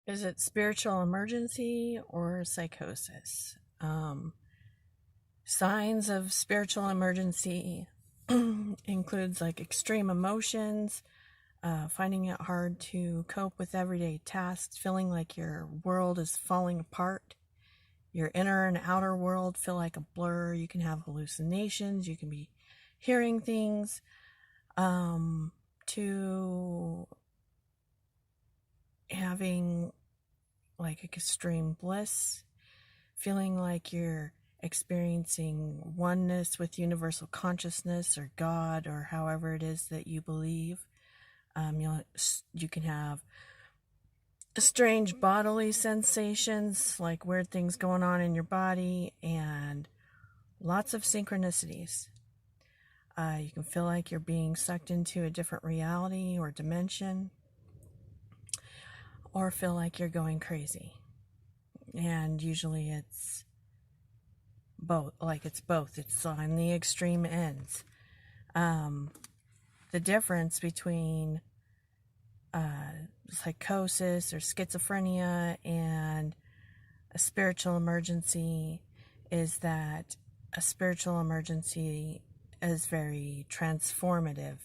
Is it spiritual emergency or psychosis? Signs of spiritual emergency includes like extreme emotions, finding it hard to cope with everyday tasks, feeling like your world is falling apart. Your inner and outer world feel like a blur. You can have hallucinations. You can be hearing things. To having like extreme bliss, feeling like you're experiencing oneness with universal consciousness or God or however it is that you believe. You can have strange bodily sensations, like weird things going on in your body, and lots of synchronicities. You can feel like you're being sucked into a different reality or dimension, or feel like you're going crazy. And usually it's both, It's on the extreme ends. The difference between psychosis or schizophrenia and a spiritual emergency is that a spiritual emergency is very transformative,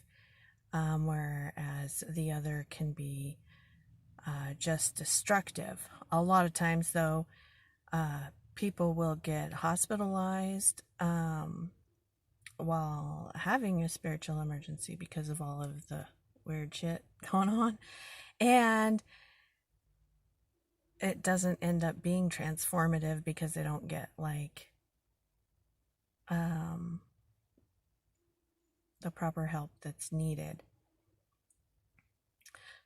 whereas the other can be just destructive. A lot of times, though, people will get hospitalized while having a spiritual emergency because of all of the weird shit going on. And it doesn't end up being transformative because they don't get like the proper help that's needed.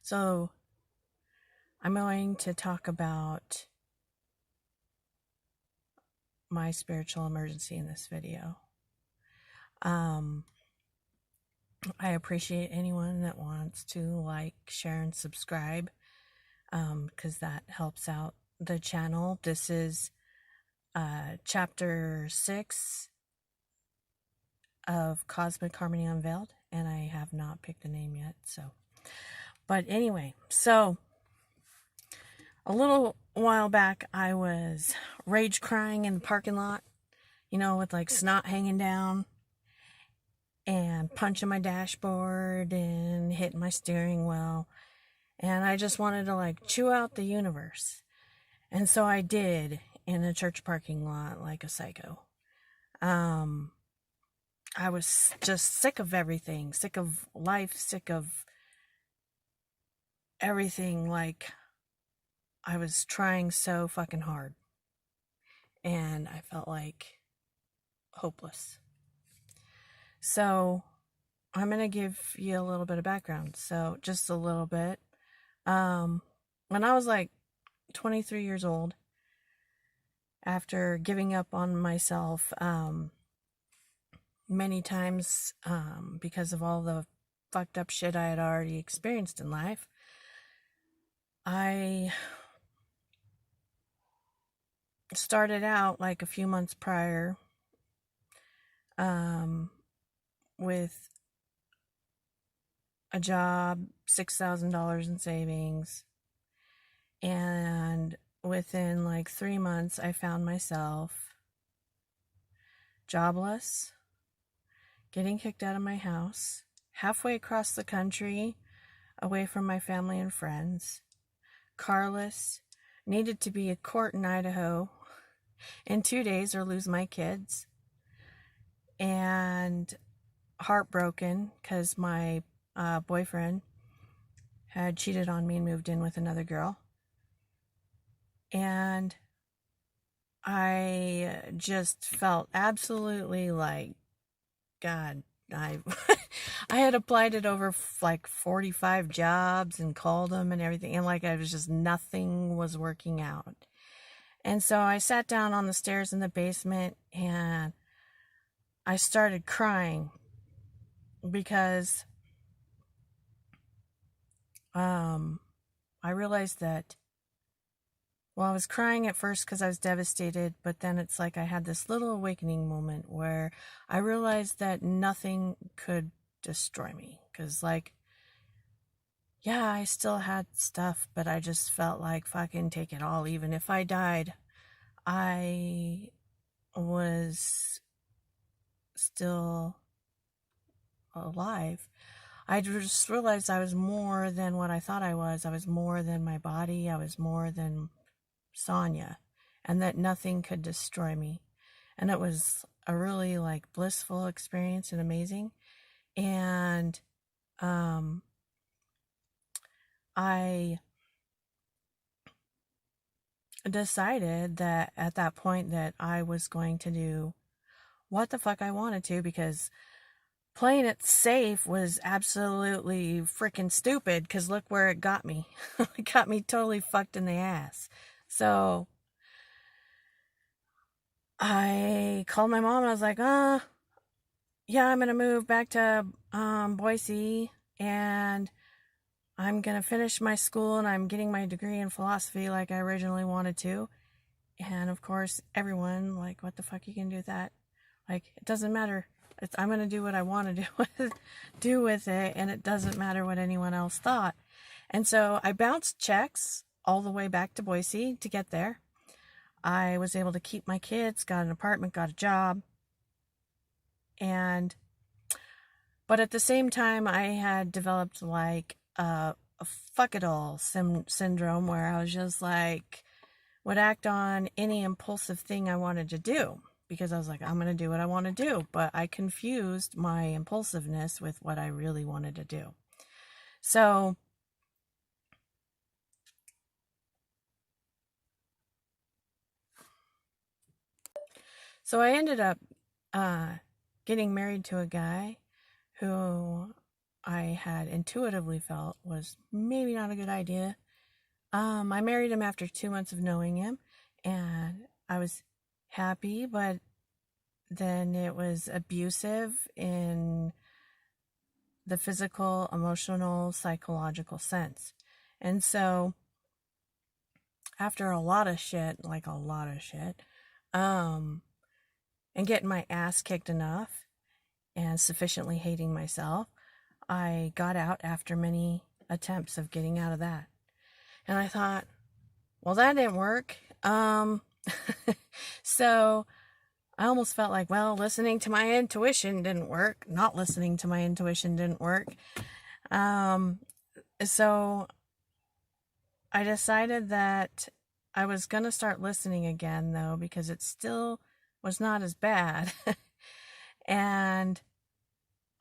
So I'm going to talk about my spiritual emergency in this video. I appreciate anyone that wants to like, share, and subscribe, because that helps out the channel. This is chapter 6 of Cosmic Harmony Unveiled, and I have not picked a name yet. But anyway, so a little while back, I was rage crying in the parking lot, with like snot hanging down, and punching my dashboard and hitting my steering wheel. And I just wanted to like chew out the universe. And so I did in a church parking lot like a psycho. I was just sick of everything, sick of life, sick of everything. Like, I was trying so fucking hard. And I felt like hopeless. So I'm going to give you a little bit of background. So just a little bit. When I was like 23 years old, after giving up on myself many times because of all the fucked up shit I had already experienced in life, I started out like a few months prior with a job, $6,000 in savings, and within like 3 months I found myself jobless, getting kicked out of my house, halfway across the country, away from my family and friends, carless, needed to be at court in Idaho in 2 days or lose my kids, and heartbroken because my boyfriend had cheated on me and moved in with another girl. And I just felt absolutely like, God, I had applied at over like 45 jobs and called them and everything, and like nothing was working out. And so I sat down on the stairs in the basement and I started crying because I realized that, well, I was crying at first because I was devastated, but then it's like I had this little awakening moment where I realized that nothing could destroy me. Because, like, yeah, I still had stuff, but I just felt like fucking take it all. Even if I died, I was still alive. I just realized I was more than what I thought I was. I was more than my body. I was more than Sonia, and that nothing could destroy me. And it was a really like blissful experience and amazing. And I decided that at that point that I was going to do what the fuck I wanted to, because playing it safe was absolutely freaking stupid, because look where it got me. It got me totally fucked in the ass. So I called my mom and I was like, yeah, I'm going to move back to Boise, and I'm going to finish my school, and I'm getting my degree in philosophy like I originally wanted to. And of course, everyone, like, what the fuck you can do with that? Like, it doesn't matter. I'm going to do what I want to do with it, and it doesn't matter what anyone else thought. And so I bounced checks all the way back to Boise to get there. I was able to keep my kids, got an apartment, got a job. But at the same time, I had developed like a fuck it all syndrome, where I was just like, would act on any impulsive thing I wanted to do, because I was like, I'm going to do what I want to do. But I confused my impulsiveness with what I really wanted to do. So I ended up getting married to a guy who I had intuitively felt was maybe not a good idea. I married him after 2 months of knowing him, and I was happy, but then it was abusive in the physical, emotional, psychological sense. And so after a lot of shit, and getting my ass kicked enough and sufficiently hating myself, I got out after many attempts of getting out of that. And I thought, well, that didn't work. So I almost felt like, well, listening to my intuition didn't work. Not listening to my intuition didn't work. So I decided that I was going to start listening again, though, because it still was not as bad. And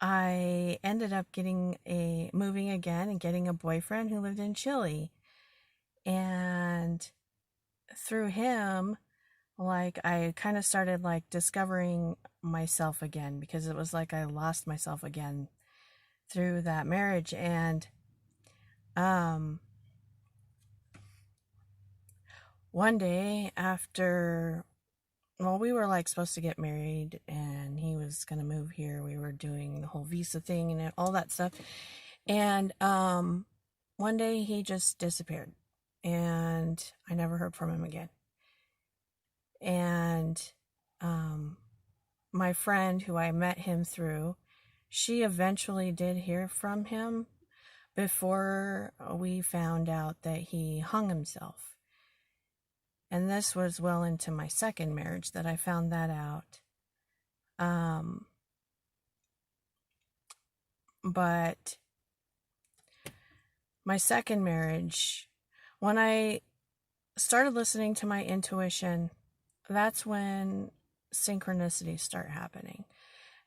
I ended up moving again and getting a boyfriend who lived in Chile. And through him, like, I kind of started like discovering myself again, because it was like I lost myself again through that marriage. And one day after, well, we were like supposed to get married and he was going to move here. We were doing the whole visa thing and all that stuff. And one day he just disappeared and I never heard from him again. And my friend who I met him through, she eventually did hear from him before we found out that he hung himself. And this was well into my second marriage that I found that out. But my second marriage, when I started listening to my intuition, that's when synchronicities start happening.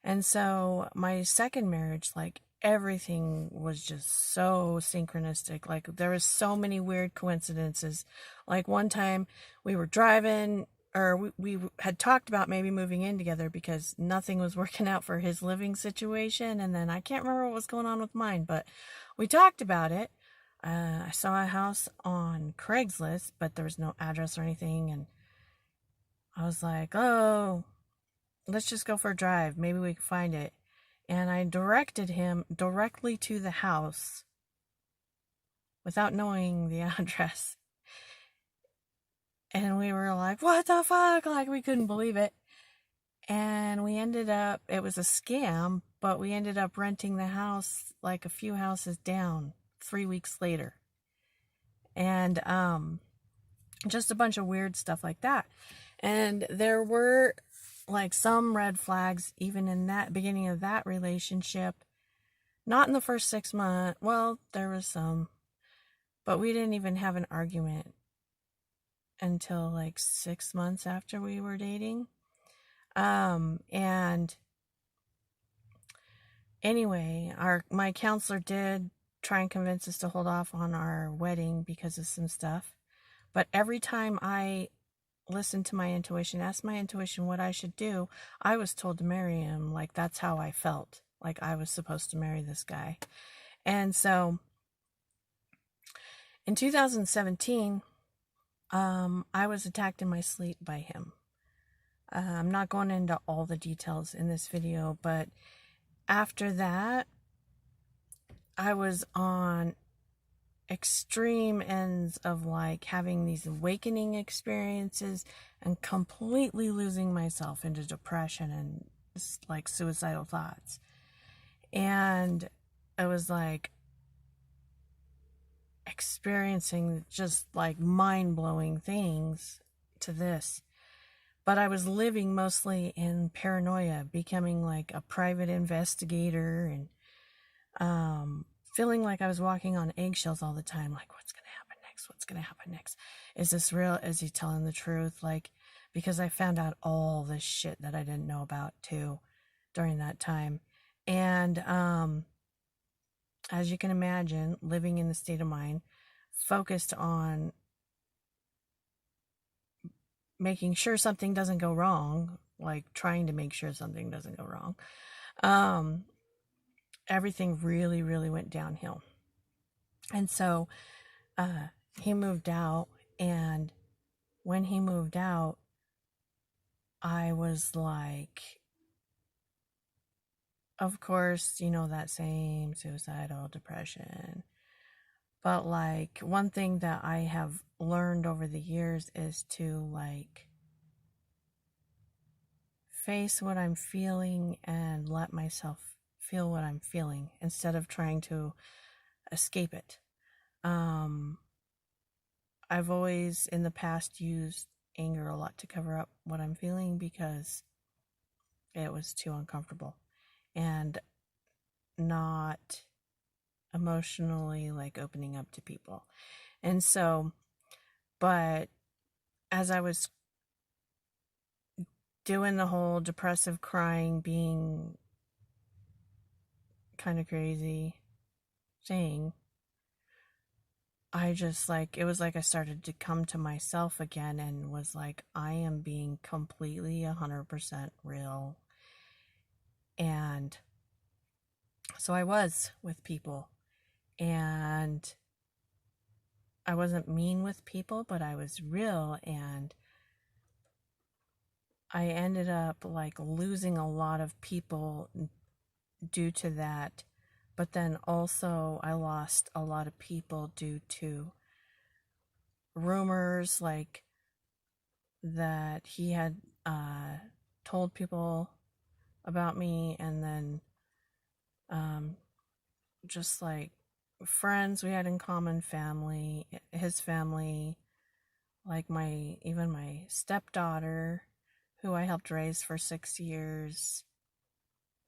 And so my second marriage, like, everything was just so synchronistic. Like, there was so many weird coincidences. Like, one time we were driving, or we had talked about maybe moving in together because nothing was working out for his living situation. And then I can't remember what was going on with mine, but we talked about it. I saw a house on Craigslist, but there was no address or anything. And I was like, oh, let's just go for a drive. Maybe we can find it. And I directed him directly to the house without knowing the address. And we were like, what the fuck? Like, we couldn't believe it. And we ended up, it was a scam, but we ended up renting the house like a few houses down 3 weeks later. And just a bunch of weird stuff like that. And there were like some red flags even in that beginning of that relationship. Not in the first 6 months. Well, there was some, but we didn't even have an argument until like 6 months after we were dating. And anyway, my counselor did try and convince us to hold off on our wedding because of some stuff. But every time I listened to my intuition, asked my intuition what I should do, I was told to marry him. Like, that's how I felt. Like, I was supposed to marry this guy. And so, in 2017, I was attacked in my sleep by him. I'm not going into all the details in this video, but after that, I was on extreme ends of like having these awakening experiences and completely losing myself into depression and like suicidal thoughts. And I was like experiencing just like mind-blowing things to this. But I was living mostly in paranoia, becoming like a private investigator and feeling like I was walking on eggshells all the time. Like, what's going to happen next? What's going to happen next? Is this real? Is he telling the truth? Like, because I found out all this shit that I didn't know about too during that time. And as you can imagine, living in the state of mind, focused on making sure something doesn't go wrong, like trying to make sure something doesn't go wrong, everything really, really went downhill. And so he moved out, and when he moved out, I was like, of course, you know, that same suicidal depression. But like, one thing that I have learned over the years is to like face what I'm feeling and let myself feel what I'm feeling instead of trying to escape it. I've always in the past used anger a lot to cover up what I'm feeling because it was too uncomfortable and not emotionally like opening up to people. And so, but as I was doing the whole depressive crying, being kind of crazy thing, I just like, it was like I started to come to myself again and was like, I am being completely 100% real. And so I was with people, and I wasn't mean with people, but I was real, and I ended up like losing a lot of people due to that. But then also I lost a lot of people due to rumors like that he had told people about me, and then just like friends we had in common, family, his family, like even my stepdaughter, who I helped raise for 6 years.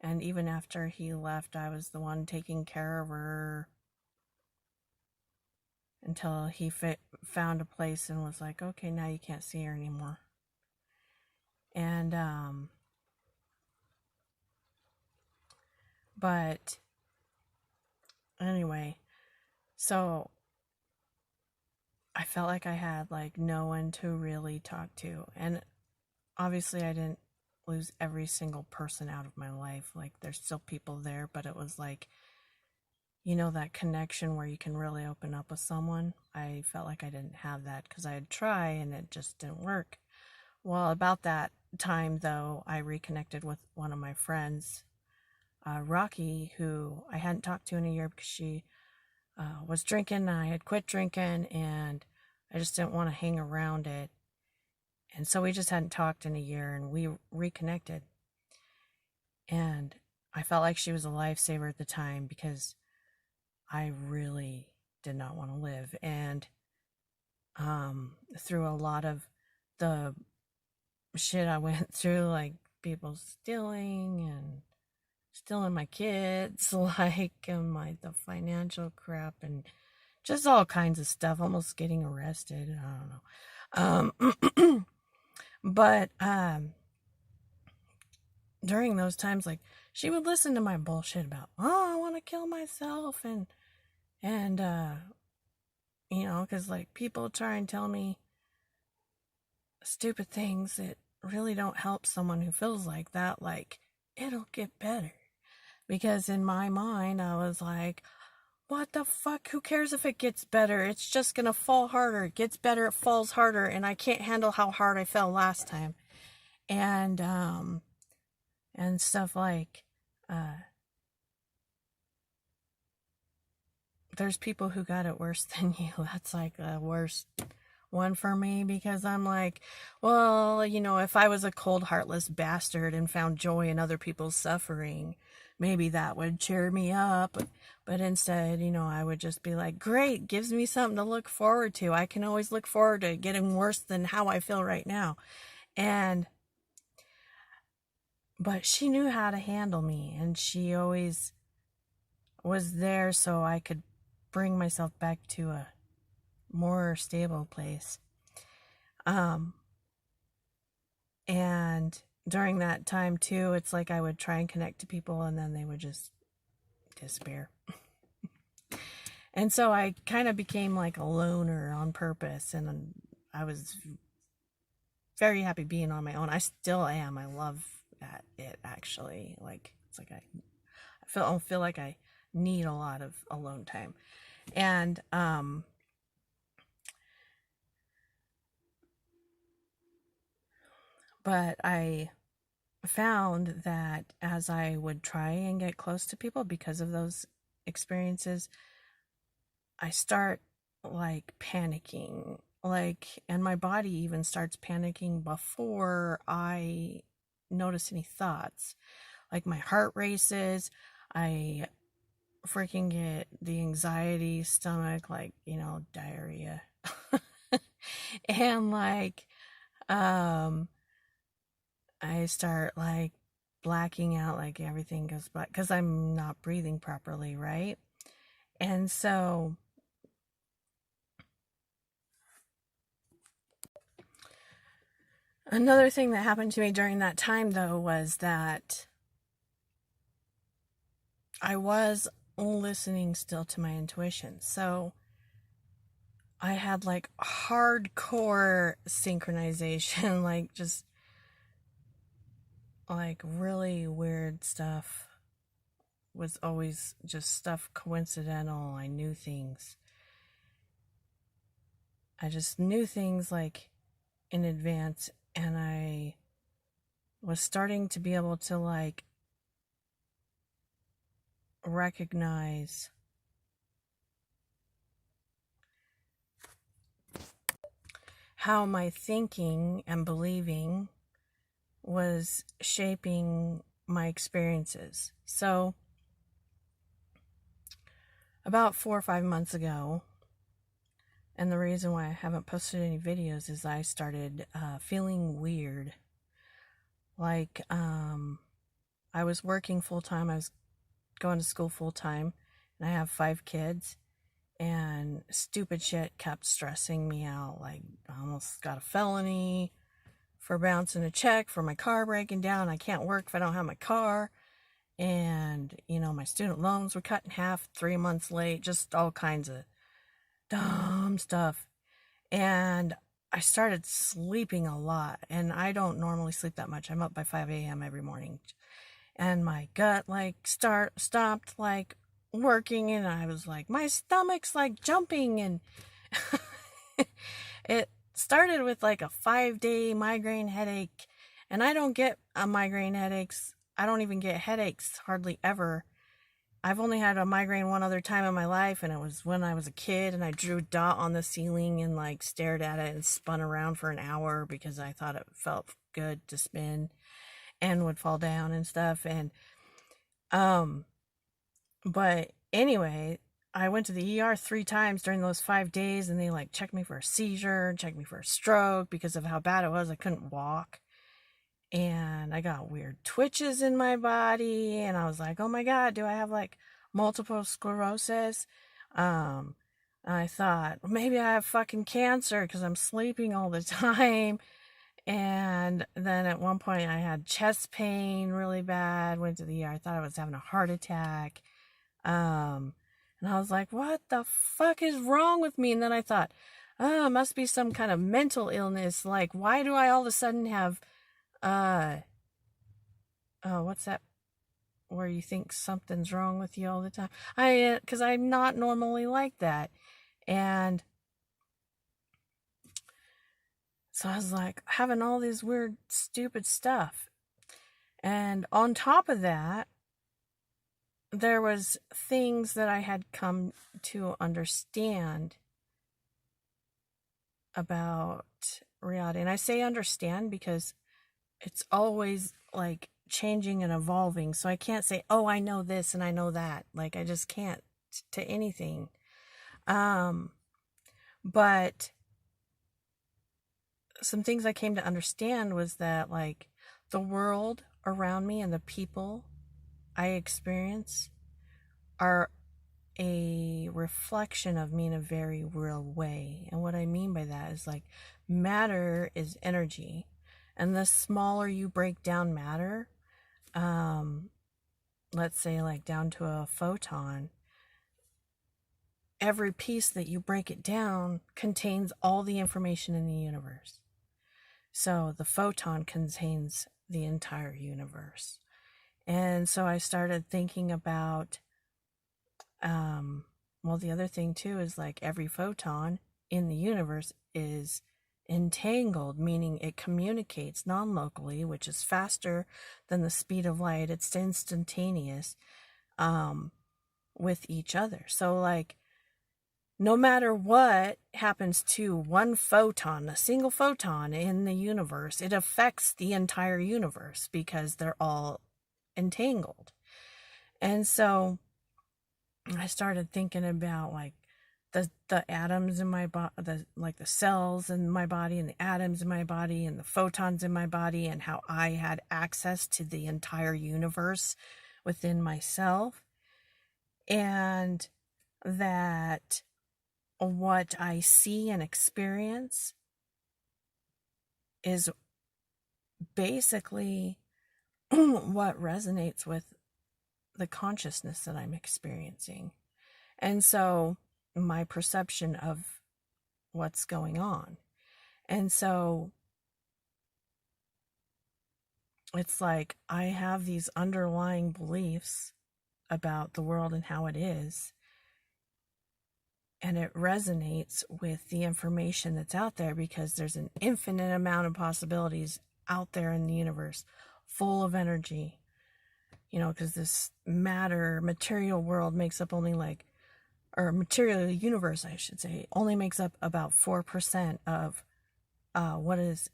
And even after he left, I was the one taking care of her until he found a place and was like, okay, now you can't see her anymore. And, but anyway, so I felt like I had like no one to really talk to. And obviously I didn't lose every single person out of my life. Like, there's still people there, but it was like, you know, that connection where you can really open up with someone. I felt like I didn't have that because I'd try and it just didn't work. Well, about that time, though, I reconnected with one of my friends, Rocky, who I hadn't talked to in a year because she was drinking, and I had quit drinking, and I just didn't want to hang around it. And so we just hadn't talked in a year, and we reconnected. And I felt like she was a lifesaver at the time because I really did not want to live. And through a lot of the shit I went through, like people stealing my kids, like the financial crap and just all kinds of stuff, almost getting arrested. I don't know. But during those times, like, she would listen to my bullshit about, oh, I want to kill myself, and because like people try and tell me stupid things that really don't help someone who feels like that, like, it'll get better. Because in my mind, I was like, what the fuck? Who cares if it gets better? It's just gonna fall harder. It gets better, it falls harder, and I can't handle how hard I fell last time. And stuff like, there's people who got it worse than you. That's like the worst one for me, because I'm like, well, if I was a cold, heartless bastard and found joy in other people's suffering, maybe that would cheer me up. But instead, I would just be like, great, gives me something to look forward to. I can always look forward to getting worse than how I feel right now. But she knew how to handle me, and she always was there so I could bring myself back to a more stable place. And during that time too, it's like I would try and connect to people and then they would just disappear. And so I kind of became like a loner on purpose, and I was very happy being on my own. I still am. I love it, actually. Like, it's like I feel like I need a lot of alone time. And but I found that as I would try and get close to people because of those experiences, I start like panicking, and my body even starts panicking before I notice any thoughts. Like, my heart races, I freaking get the anxiety stomach, like, diarrhea. And like, I start like blacking out, like everything goes black because I'm not breathing properly, right? And so another thing that happened to me during that time, though, was that I was listening still to my intuition. So I had like hardcore synchronization, like just like really weird stuff. Was always just stuff coincidental. I knew things. I just knew things like in advance, and I was starting to be able to like recognize how my thinking and believing was shaping my experiences. So about 4 or 5 months ago, and the reason why I haven't posted any videos is I started feeling weird. Like, I was working full-time. I was going to school full-time, and I have 5 kids, and stupid shit kept stressing me out. Like, I almost got a felony for bouncing a check for my car breaking down. I can't work if I don't have my car. And, my student loans were cut in half 3 months late. Just all kinds of dumb stuff. And I started sleeping a lot. And I don't normally sleep that much. I'm up by 5 a.m. every morning. And my gut, like, stopped, like, working. And I was like, my stomach's, like, jumping. And it started with, like, a 5-day migraine headache. And I don't get migraine headaches. I don't even get headaches hardly ever. I've only had a migraine one other time in my life, and it was when I was a kid, and I drew a dot on the ceiling and like stared at it and spun around for an hour because I thought it felt good to spin and would fall down and stuff. And but anyway, I went to the ER 3 times during those 5 days, and they like checked me for a seizure, checked me for a stroke because of how bad it was. I couldn't walk. And I got weird twitches in my body, and I was like, oh my God, do I have like multiple sclerosis? I thought, well, maybe I have fucking cancer because I'm sleeping all the time. And then at one point I had chest pain really bad, went to the ER. I thought I was having a heart attack. And I was like, what the fuck is wrong with me? And then I thought, oh, it must be some kind of mental illness. Like, why do I all of a sudden have, what's that? Where you think something's wrong with you all the time? Because I'm not normally like that. And so I was like having all these weird, stupid stuff. And on top of that, there was things that I had come to understand about reality. And I say understand because it's always like changing and evolving. So I can't say, oh, I know this and I know that. Like, I just can't to anything. But some things I came to understand was that like the world around me and the people I experience are a reflection of me in a very real way. And what I mean by that is like matter is energy, and the smaller you break down matter, let's say like down to a photon, every piece that you break it down contains all the information in the universe. So the photon contains the entire universe. And so I started thinking about, well, the other thing too is like every photon in the universe is entangled, meaning it communicates non-locally, which is faster than the speed of light. It's instantaneous, with each other. So like, no matter what happens to one photon, a single photon in the universe, it affects the entire universe because they're all entangled. And so I started thinking about like the atoms in my body, the cells in my body and the atoms in my body and the photons in my body, and how I had access to the entire universe within myself. And that what I see and experience is basically what resonates with the consciousness that I'm experiencing. And so my perception of what's going on. And so it's like I have these underlying beliefs about the world and how it is, and it resonates with the information that's out there because there's an infinite amount of possibilities out there in the universe, full of energy, because this material world makes up only like, or material universe, I should say, only makes up about 4% of what is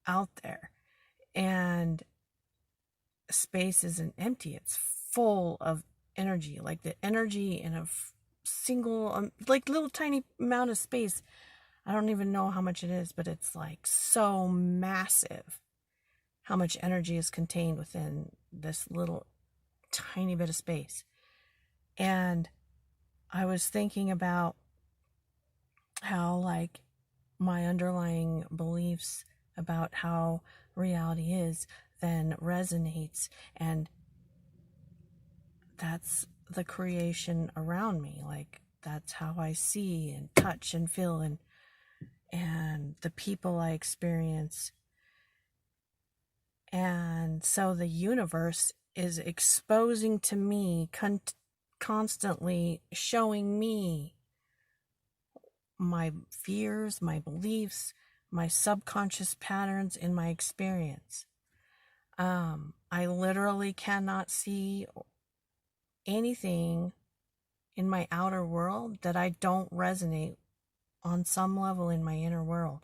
out there. And space isn't empty. It's full of energy, like the energy in a single, like little tiny amount of space. I don't even know how much it is, but it's like so massive how much energy is contained within this little tiny bit of space. And I was thinking about how like my underlying beliefs about how reality is then resonates, and that's the creation around me. Like that's how I see and touch and feel, and the people I experience. And so the universe is exposing to me, constantly showing me my fears, my beliefs, my subconscious patterns in my experience. I literally cannot see anything in my outer world that I don't resonate on some level in my inner world.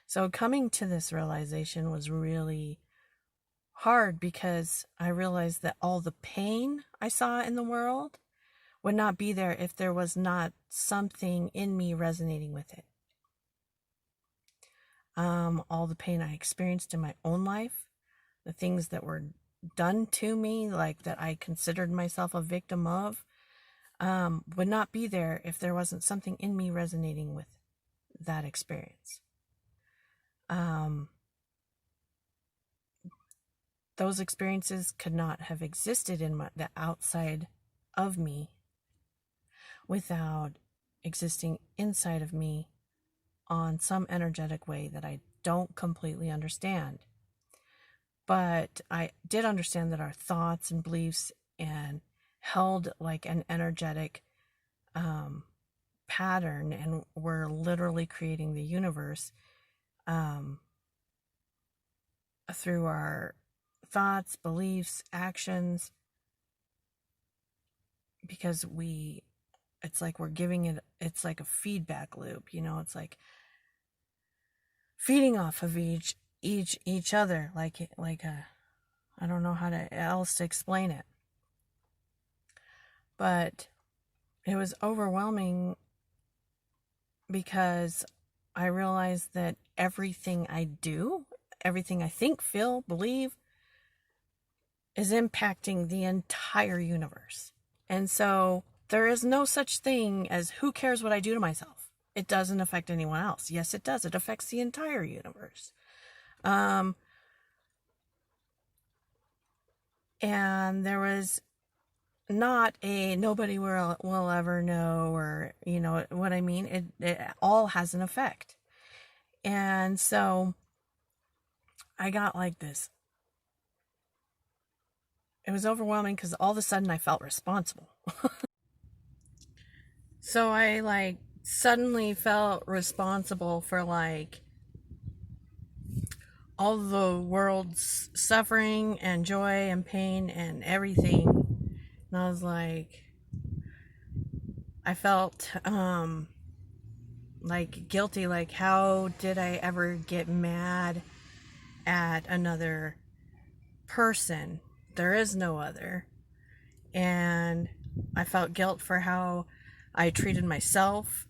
So coming to this realization was really hard because I realized that all the pain I saw in the world would not be there if there was not something in me resonating with it. All the pain I experienced in my own life, the things that were done to me, like that I considered myself a victim of, would not be there if there wasn't something in me resonating with that experience. Those experiences could not have existed in the outside of me without existing inside of me on some energetic way that I don't completely understand. But I did understand that our thoughts and beliefs and held like an energetic pattern, and we're literally creating the universe through our thoughts, beliefs, actions, because it's like we're giving it, it's like a feedback loop, it's like feeding off of each other, like I don't know how else to explain it, but it was overwhelming because I realized that everything I do, everything I think, feel, believe, is impacting the entire universe. And so there is no such thing as who cares what I do to myself. It doesn't affect anyone else. Yes, it does. It affects the entire universe. And there was not a nobody will ever know, or you know what I mean. It all has an effect. And so I got like this. It was overwhelming because all of a sudden I felt responsible. So I like suddenly felt responsible for like all the world's suffering and joy and pain and everything. And I was like, I felt like guilty, like how did I ever get mad at another person? There is no other. And I felt guilt for how I treated myself,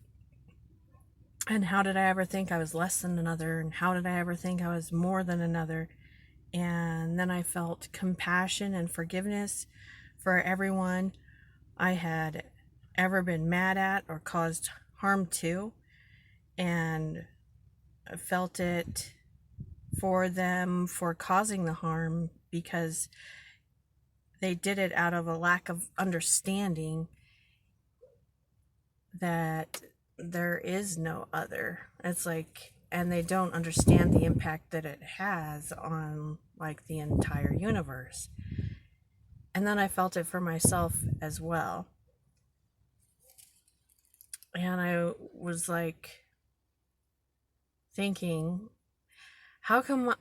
and how did I ever think I was less than another, and how did I ever think I was more than another. And then I felt compassion and forgiveness for everyone I had ever been mad at or caused harm to, and I felt it for them for causing the harm because they did it out of a lack of understanding that there is no other. It's like, and they don't understand the impact that it has on like the entire universe. And then I felt it for myself as well. And I was like thinking, how come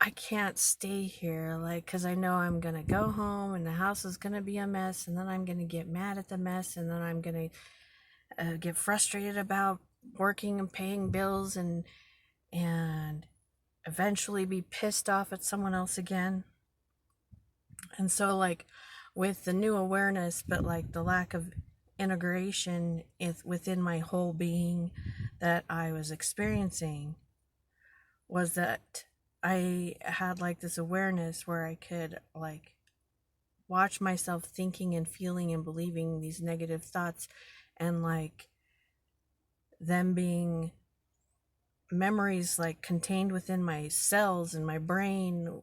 I can't stay here? Like, because I know I'm going to go home and the house is going to be a mess, and then I'm going to get mad at the mess, and then I'm going to get frustrated about working and paying bills, and eventually be pissed off at someone else again. And so like with the new awareness, but like the lack of integration within my whole being that I was experiencing, was that I had like this awareness where I could like watch myself thinking and feeling and believing these negative thoughts, and like them being memories like contained within my cells in my brain,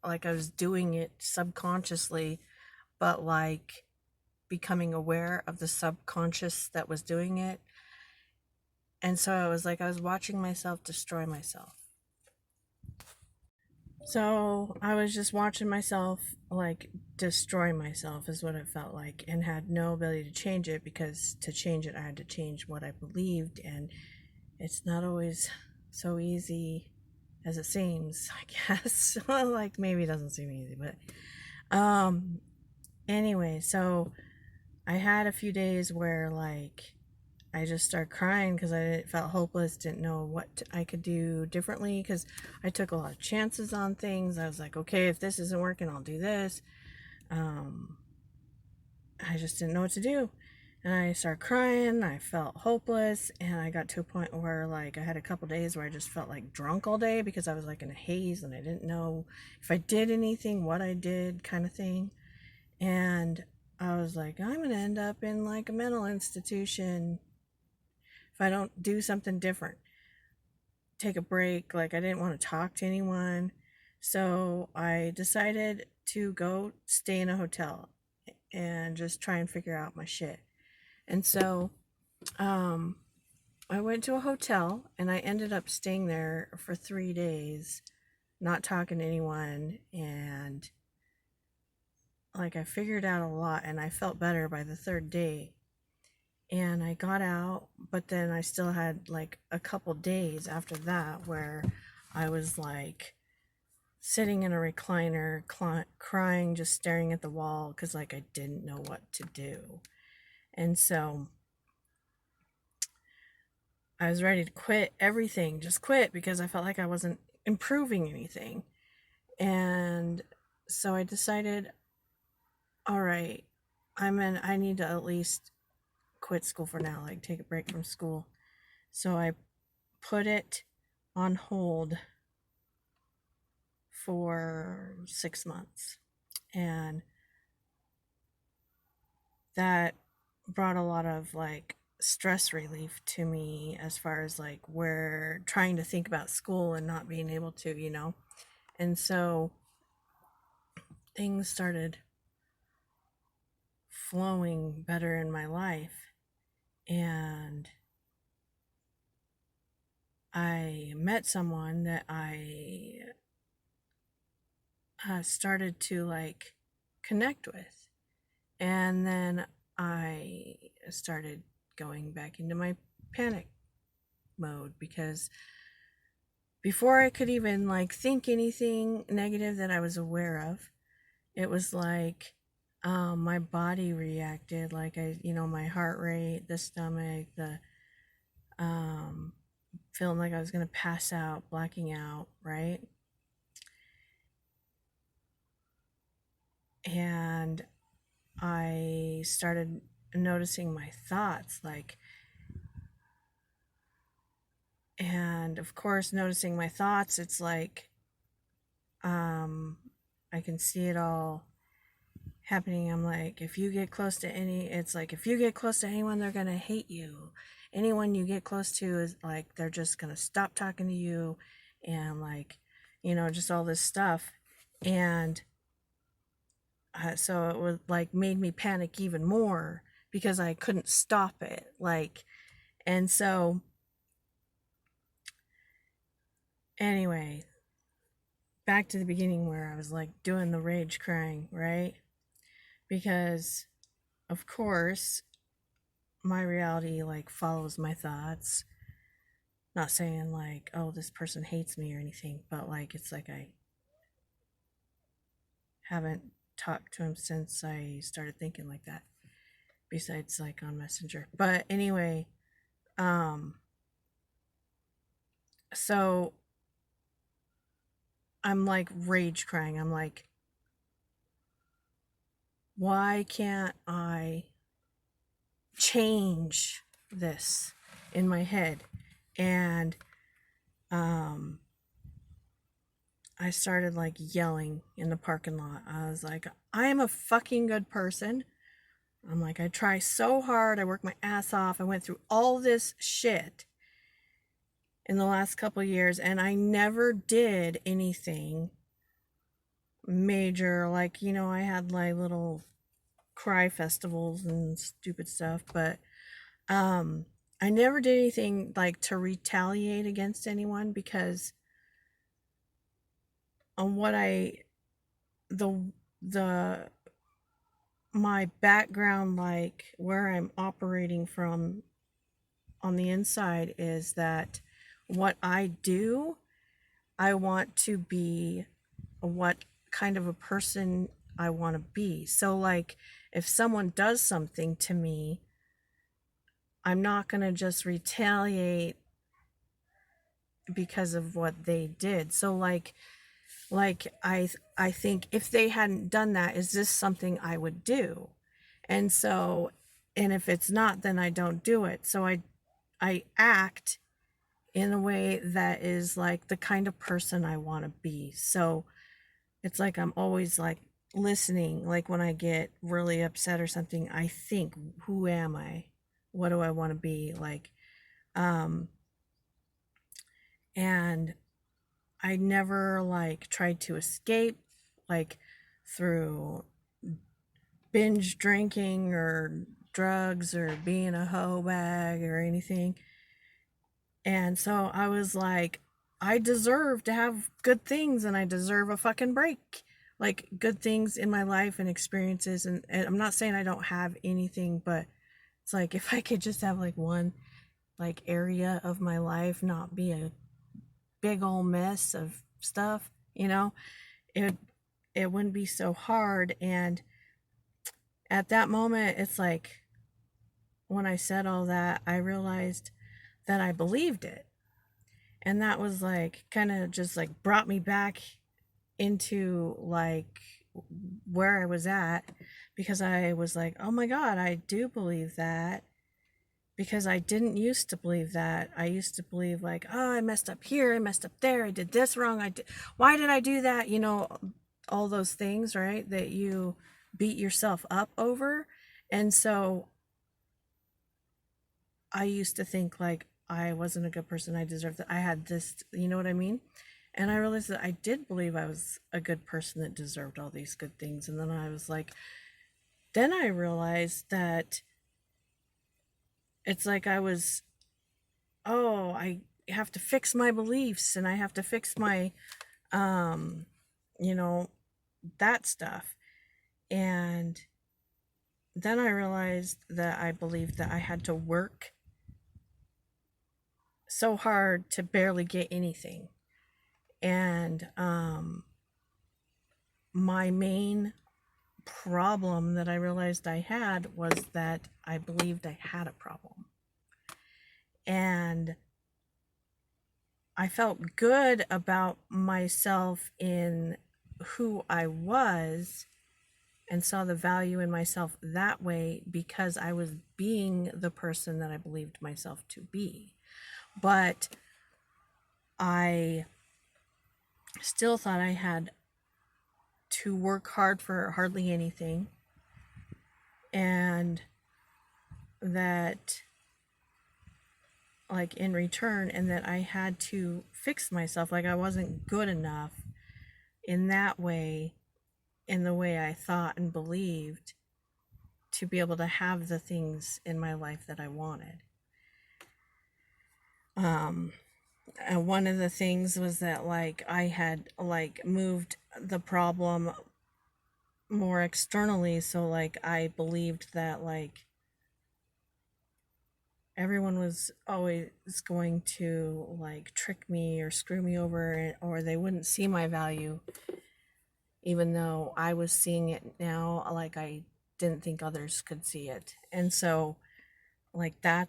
like I was doing it subconsciously, but like becoming aware of the subconscious that was doing it. And so it was like I was watching myself destroy myself. So I was just watching myself like destroy myself is what it felt like, and had no ability to change it, because to change it I had to change what I believed, and it's not always so easy as it seems, I guess. Well, like maybe it doesn't seem easy, but anyway, so I had a few days where like I just started crying because I felt hopeless, didn't know what I could do differently because I took a lot of chances on things. I was like, okay, if this isn't working, I'll do this. I just didn't know what to do. And I started crying. I felt hopeless. And I got to a point where, like, I had a couple days where I just felt like drunk all day because I was like in a haze and I didn't know if I did anything, what I did, kind of thing. And I was like, I'm going to end up in like a mental institution if I don't do something different. Take a break. Like, I didn't want to talk to anyone. So I decided to go stay in a hotel and just try and figure out my shit. And so I went to a hotel and I ended up staying there for 3 days, not talking to anyone. And like, I figured out a lot and I felt better by the third day. And I got out, but then I still had like a couple days after that where I was like sitting in a recliner, crying, just staring at the wall because like I didn't know what to do. And so I was ready to quit everything, just quit, because I felt like I wasn't improving anything. And so I decided, all right, I need to at least quit school for now, like take a break from school. So I put it on hold for 6 months. And that brought a lot of like stress relief to me as far as like where trying to think about school and not being able to, you know. And so things started flowing better in my life. And I met someone that I started to like connect with. And then I started going back into my panic mode because before I could even like think anything negative that I was aware of, it was like my body reacted, like my heart rate, the stomach, the feeling like I was going to pass out, blacking out, right? And I started noticing my thoughts, like, and of course, noticing my thoughts, it's like, I can see it all happening. I'm like, if you get close to anyone, they're going to hate you. Anyone you get close to is like, they're just going to stop talking to you. And like, just all this stuff. And so it was like made me panic even more because I couldn't stop it. Like, and so anyway, back to the beginning where I was like doing the rage crying, right? Because of course my reality like follows my thoughts. Not saying like, oh, this person hates me or anything, but like it's like I haven't talked to him since I started thinking like that, besides like on Messenger. But anyway, so I'm like rage crying. I'm like, why can't I change this in my head? And I started like yelling in the parking lot. I was like, I am a fucking good person. I'm like, I try so hard. I work my ass off. I went through all this shit in the last couple of years, and I never did anything major. Like, I had like little cry festivals and stupid stuff, but I never did anything like to retaliate against anyone because on what my background, like where I'm operating from on the inside, is that what I do, I want to be what kind of a person I want to be. So like if someone does something to me, I'm not going to just retaliate because of what they did. So I think if they hadn't done that, is this something I would do? And so, and if it's not, then I don't do it. So I act in a way that is like the kind of person I want to be. So it's like I'm always like listening. Like when I get really upset or something, I think, who am I? What do I want to be? Like, and I never like tried to escape like through binge drinking or drugs or being a hoe bag or anything. And so I was like, I deserve to have good things and I deserve a fucking break. Like good things in my life and experiences. And I'm not saying I don't have anything, but it's like if I could just have like one like area of my life not be a big old mess of stuff, it it wouldn't be so hard. And at that moment, it's like when I said all that, I realized that I believed it. And that was like kind of just like brought me back into like where I was at, because I was like, oh my God, I do believe that. Because I didn't used to believe that. I used to believe like, oh, I messed up here, I messed up there, I did this wrong, why did I do that? All those things, right? That you beat yourself up over. And so I used to think like I wasn't a good person, I deserved that, I had this, you know what I mean? And I realized that I did believe I was a good person that deserved all these good things. And then I was like, then I realized that it's like I was, oh, I have to fix my beliefs and I have to fix my, you know, that stuff. And then I realized that I believed that I had to work so hard to barely get anything. And my main problem that I realized I had was that I believed I had a problem. And I felt good about myself in who I was and saw the value in myself that way because I was being the person that I believed myself to be. But I still thought I had to work hard for hardly anything, and that like in return, and that I had to fix myself, like I wasn't good enough in that way, in the way I thought and believed, to be able to have the things in my life that I wanted. And one of the things was that like I had like moved the problem more externally, so like I believed that like everyone was always going to like trick me or screw me over, or they wouldn't see my value, even though I was seeing it now, like I didn't think others could see it. And so like that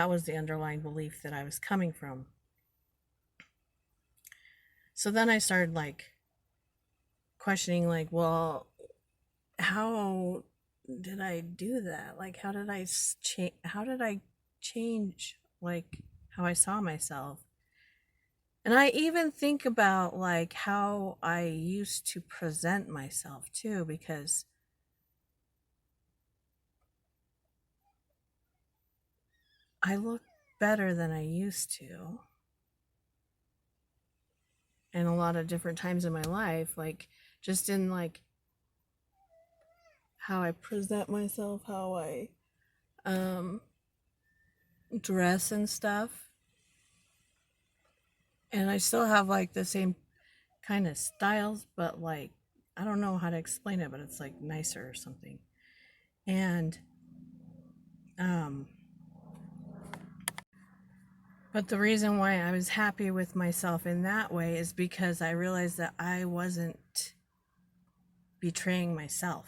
was the underlying belief that I was coming from. So then I started like questioning like, well, how did I do that? Like how did I change like how I saw myself? And I even think about like how I used to present myself too, because I look better than I used to. And a lot of different times in my life, like just in like how I present myself, how I dress and stuff. And I still have like the same kind of styles, but like I don't know how to explain it, but it's like nicer or something. And but the reason why I was happy with myself in that way is because I realized that I wasn't betraying myself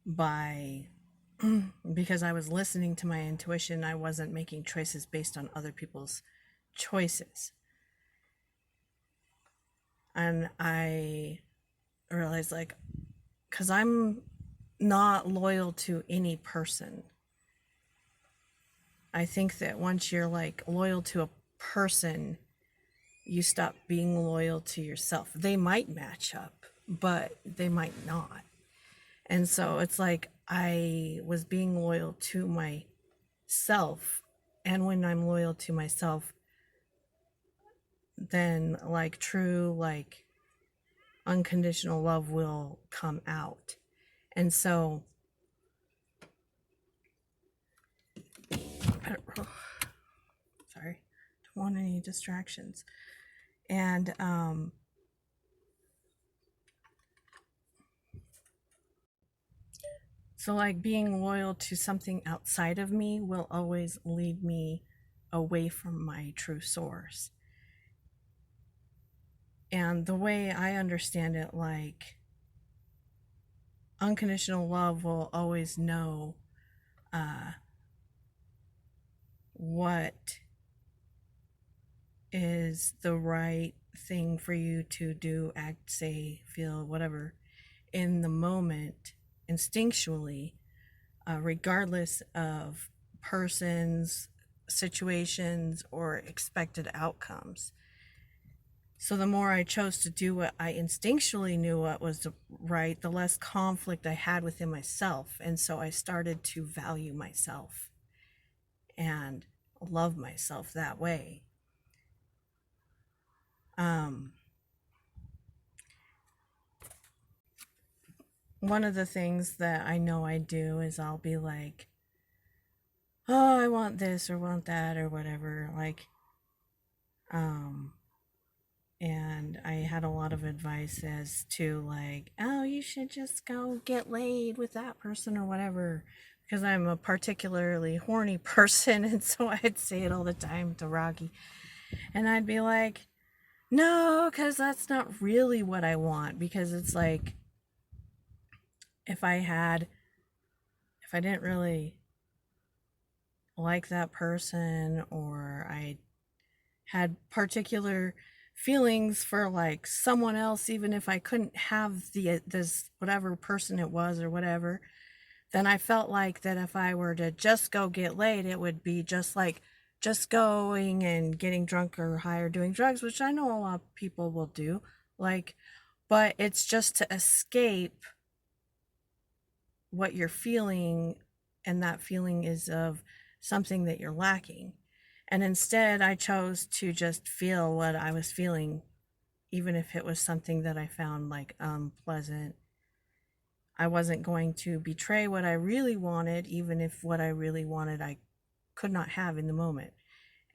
by because I was listening to my intuition. I wasn't making choices based on other people's choices. And I realized, like, because I'm not loyal to any person. I think that once you're like loyal to a person, you stop being loyal to yourself. They might match up, but they might not. And so it's like I was being loyal to myself. And when I'm loyal to myself, then like true, like unconditional love will come out. And so sorry, don't want any distractions. And so like being loyal to something outside of me will always lead me away from my true source. And the way I understand it, like unconditional love will always know what is the right thing for you to do, act, say, feel, whatever, in the moment, instinctually, regardless of persons, situations, or expected outcomes. So the more I chose to do what I instinctually knew what was right, the less conflict I had within myself. And so I started to value myself and love myself that way. One of the things that I know I do is I'll be like, oh, I want this or want that or whatever. Like, and I had a lot of advice as to like, oh, you should just go get laid with that person or whatever, because I'm a particularly horny person. And so I'd say it all the time to Rocky. And I'd be like, no, because that's not really what I want. Because it's like, if I didn't really like that person, or I had particular feelings for like someone else, even if I couldn't have this whatever person it was or whatever, then I felt like that if I were to just go get laid, it would be just like just going and getting drunk or high or doing drugs, which I know a lot of people will do, like, but it's just to escape what you're feeling, and that feeling is of something that you're lacking. And instead, I chose to just feel what I was feeling, even if it was something that I found like unpleasant. I wasn't going to betray what I really wanted, even if what I really wanted I could not have in the moment.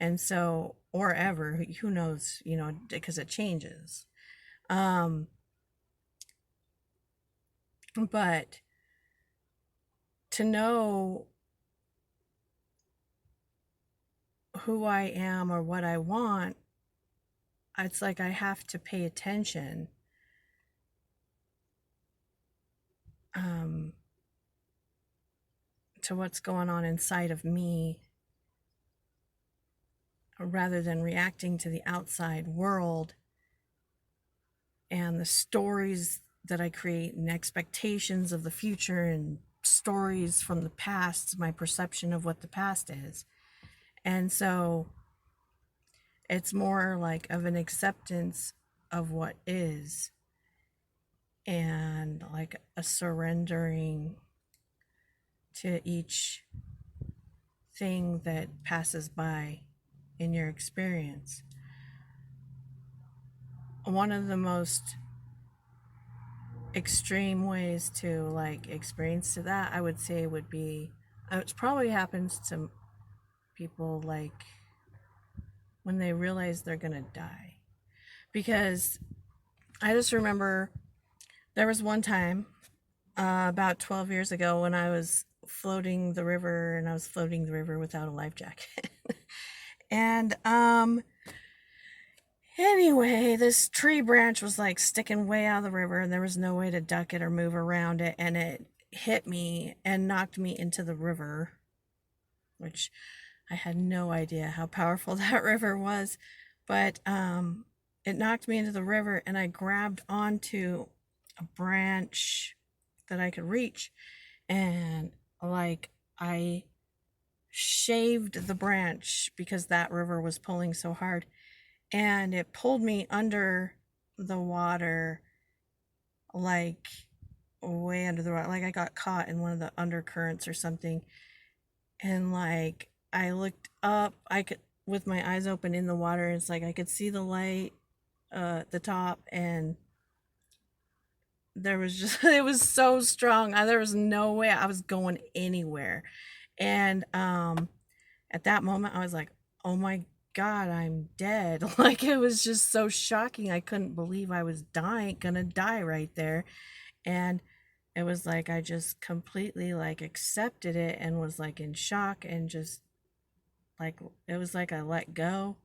And so, or ever, who knows, because it changes. But to know who I am or what I want, it's like I have to pay attention to what's going on inside of me, rather than reacting to the outside world and the stories that I create and expectations of the future and stories from the past, my perception of what the past is. And so it's more like of an acceptance of what is, and like a surrendering to each thing that passes by in your experience. One of the most extreme ways to like experience to that, I would say, would be, it probably happens to people like when they realize they're gonna die. Because I just remember there was one time about 12 years ago when I was floating the river, and I was floating the river without a life jacket. And anyway, this tree branch was like sticking way out of the river, and there was no way to duck it or move around it, and it hit me and knocked me into the river, which I had no idea how powerful that river was. But it knocked me into the river, and I grabbed onto a branch that I could reach, and like I shaved the branch because that river was pulling so hard, and it pulled me under the water, like way under the water, like I got caught in one of the undercurrents or something. And like I looked up, I could, with my eyes open in the water, it's like I could see the light at the top, and there was just it was so strong. There was no way I was going anywhere. And at that moment I was like, oh my god, I'm dead. Like, it was just so shocking. I couldn't believe I was gonna die right there. And it was like I just completely like accepted it and was like in shock, and just like it was like I let go,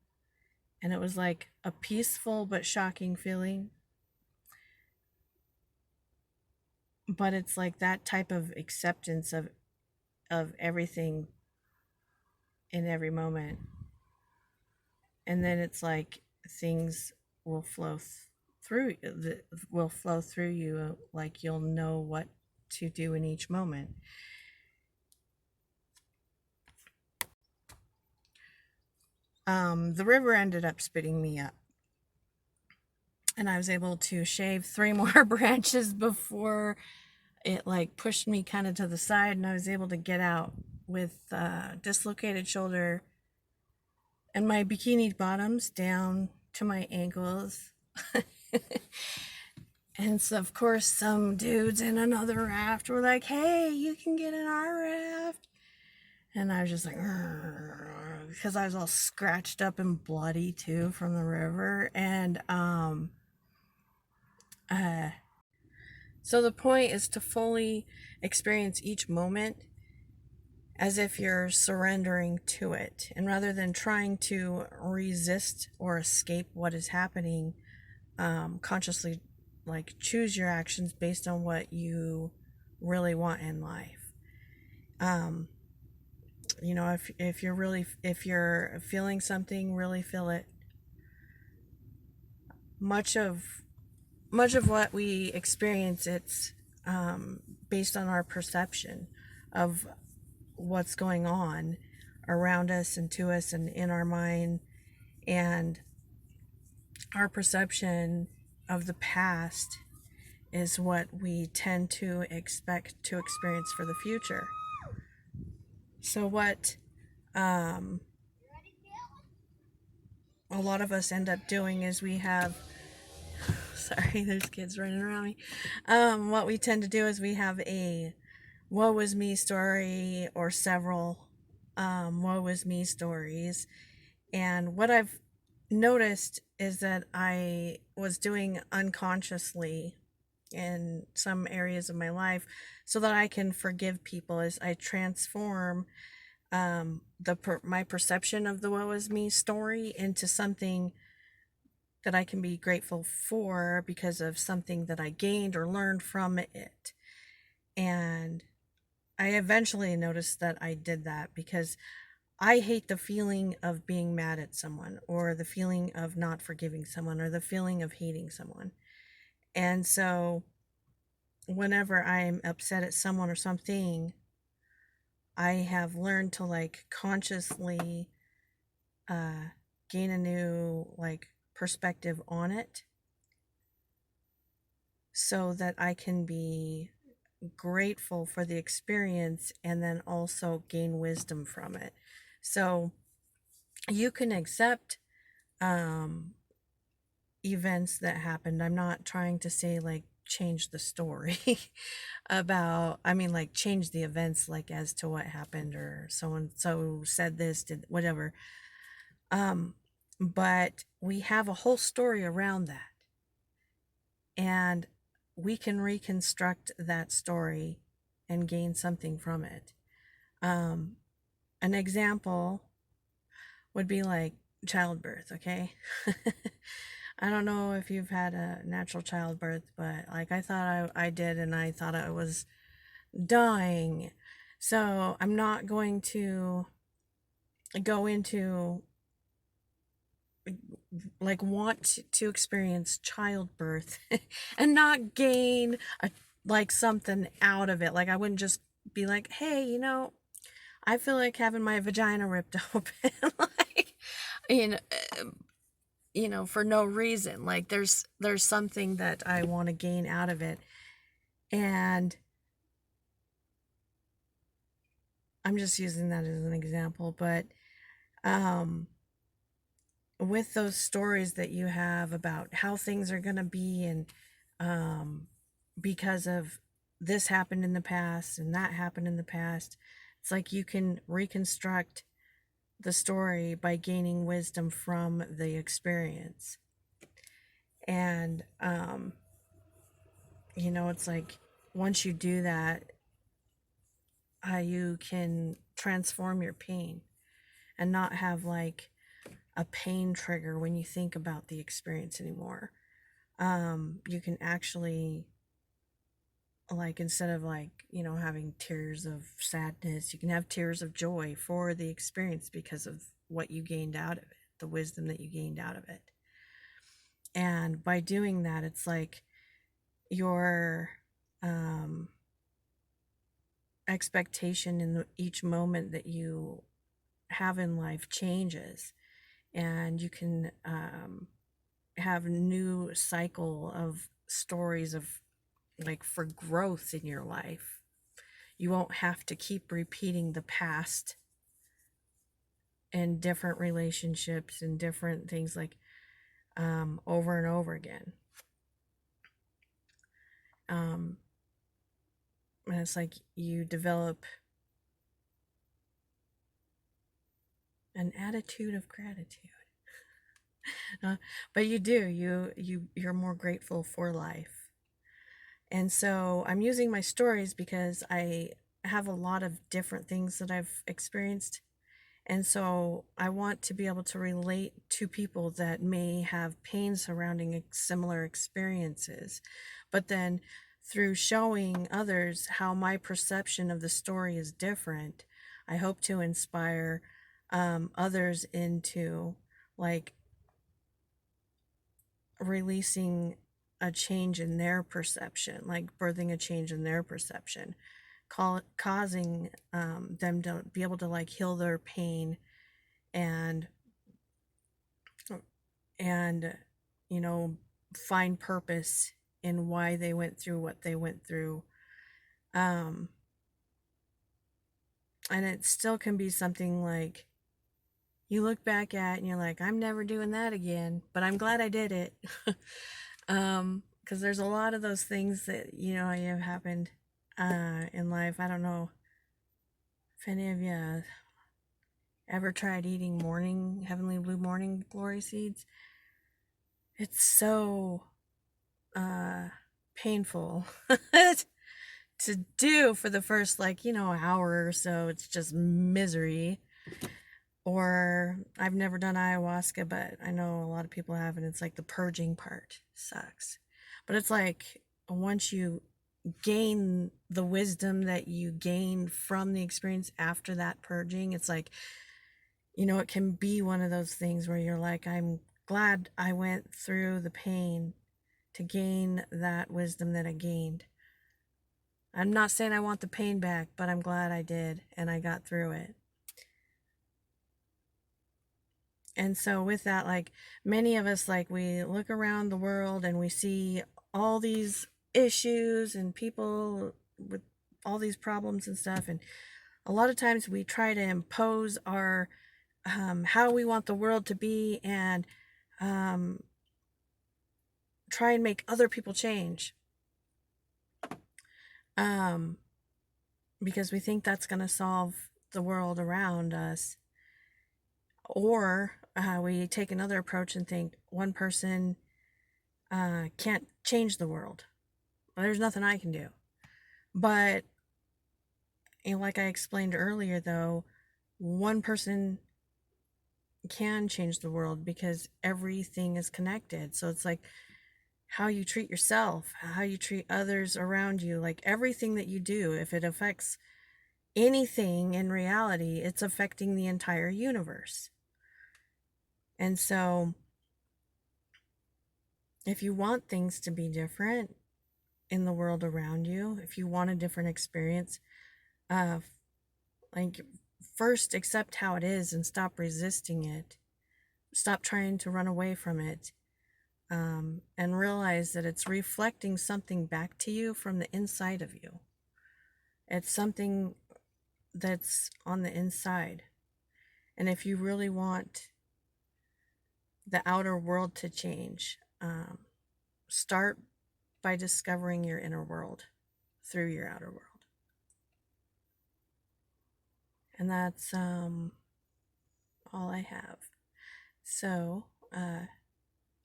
and it was like a peaceful but shocking feeling. But it's like that type of acceptance of everything in every moment, and then it's like things will through will flow through you, like you'll know what to do in each moment. The river ended up spitting me up, and I was able to shave 3 more branches before it like pushed me kind of to the side, and I was able to get out with dislocated shoulder and my bikini bottoms down to my ankles. And so, of course, some dudes in another raft were like, hey, you can get in our raft. And I was just like, because I was all scratched up and bloody too from the river. And so the point is to fully experience each moment as if you're surrendering to it. And rather than trying to resist or escape what is happening, consciously like choose your actions based on what you really want in life. You know, if you're feeling something, really feel it. Much of what we experience, it's based on our perception of what's going on around us and to us and in our mind, and our perception of the past is what we tend to expect to experience for the future. So what a lot of us end up doing is we have sorry, there's kids running around me. What we tend to do is we have a woe was me story, or several woe was me stories. And what I've noticed is that I was doing unconsciously in some areas of my life so that I can forgive people, as I transform my perception of the woe is me story into something that I can be grateful for because of something that I gained or learned from it. And I eventually noticed that I did that because I hate the feeling of being mad at someone, or the feeling of not forgiving someone, or the feeling of hating someone. And so whenever I'm upset at someone or something, I have learned to like consciously gain a new like perspective on it, so that I can be grateful for the experience and then also gain wisdom from it. So you can accept events that happened. I'm not trying to say like change the story about, I mean, like change the events, like as to what happened, or so and so said this, did whatever. But we have a whole story around that, and we can reconstruct that story and gain something from it. An example would be like childbirth, okay? I don't know if you've had a natural childbirth, but like I thought I did, and I thought it was dying. So I'm not going to go into like want to experience childbirth and not gain like something out of it. Like I wouldn't just be like, hey, I feel like having my vagina ripped open, like, you know, for no reason. Like there's something that I want to gain out of it. And I'm just using that as an example, but with those stories that you have about how things are going to be, and because of this happened in the past and that happened in the past, it's like you can reconstruct the story by gaining wisdom from the experience. And it's like once you do that, you can transform your pain and not have like a pain trigger when you think about the experience anymore. You can actually, like, instead of like, having tears of sadness, you can have tears of joy for the experience because of what you gained out of it, the wisdom that you gained out of it. And by doing that, it's like your expectation in each moment that you have in life changes, and you can have a new cycle of stories of like for growth in your life. You won't have to keep repeating the past in different relationships and different things, like over and over again. And it's like you develop an attitude of gratitude. But you do, you're more grateful for life. And so I'm using my stories because I have a lot of different things that I've experienced. And so I want to be able to relate to people that may have pain surrounding similar experiences. But then through showing others how my perception of the story is different, I hope to inspire others into like releasing a change in their perception, like birthing a change in their perception, causing them to be able to like heal their pain and find purpose in why they went through what they went through. And it still can be something like you look back at and you're like, I'm never doing that again, but I'm glad I did it. Because there's a lot of those things that have happened in life. I don't know if any of you ever tried eating heavenly blue morning glory seeds. It's so painful to do for the first hour or so. It's just misery. Or I've never done ayahuasca, but I know a lot of people have, and it's like the purging part sucks. But it's like once you gain the wisdom that you gain from the experience after that purging, it's like, it can be one of those things where you're like, I'm glad I went through the pain to gain that wisdom that I gained. I'm not saying I want the pain back, but I'm glad I did and I got through it. And so with that, like many of us, like we look around the world and we see all these issues and people with all these problems and stuff. And a lot of times we try to impose our, how we want the world to be, and try and make other people change. Because we think that's going to solve the world around us. Or we take another approach and think one person can't change the world. Well, there's nothing I can do. But like I explained earlier, though, one person can change the world because everything is connected. So it's like, how you treat yourself, how you treat others around you, like everything that you do, if it affects anything in reality, it's affecting the entire universe. And so if you want things to be different in the world around you, if you want a different experience, like first accept how it is and stop resisting it. Stop trying to run away from it. And realize that it's reflecting something back to you from the inside of you. It's something that's on the inside. And if you really want the outer world to change, start by discovering your inner world through your outer world. And that's all I have. So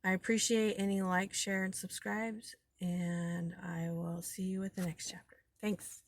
I appreciate any likes, share, and subscribes, and I will see you with the next chapter. Thanks.